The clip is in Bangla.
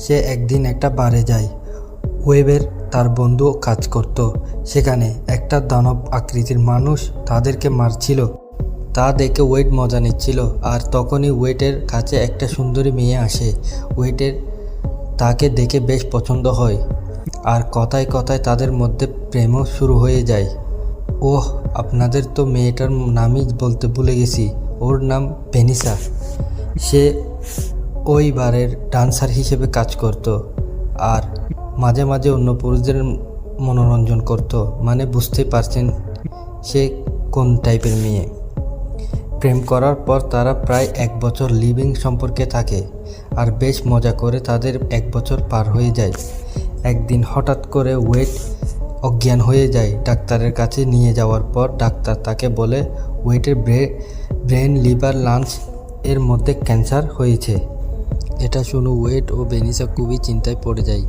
সে একদিন একটা বারে যায়। ওয়েবের তার বন্ধু কাজ করত। সেখানে একটা দানব আকৃতির মানুষ তাদেরকে মারছিল। তা দেখে ওয়েড মজা নিচ্ছিল। আর তখনই ওয়েটের কাছে একটা সুন্দরী মেয়ে আসে। ওয়েটের তাকে দেখে বেশ পছন্দ হয়, আর কথায় কথায় তাদের মধ্যে প্রেমও শুরু হয়ে যায়। ওহ, আপনাদের তো মেয়েটার নামই বলতে ভুলে গেছি। ওর নাম ভেনিসা। সে ওই বারের ডান্সার হিসেবে কাজ করত, আর মাঝে মাঝে অন্য পুরুষদের মনোরঞ্জন করত। মানে বুঝতেই পারছেন সে কোন টাইপের মেয়ে। প্রেম করার পর তারা প্রায় 1 বছর লিভিং সম্পর্কে থাকে, আর বেশ মজা করে তাদের 1 বছর পার হয়ে যায়। একদিন হঠাৎ করে ওয়েড অজ্ঞান হয়ে যায়। ডাক্তারের কাছে নিয়ে যাওয়ার পর ডাক্তার তাকে বলে ওয়েটের ব্রেন, লিভার, লাংস এর মধ্যে ক্যান্সার হয়েছে। এটা শুনে ওয়েড ও ভেনিসা খুবই চিন্তায় পড়ে যায়।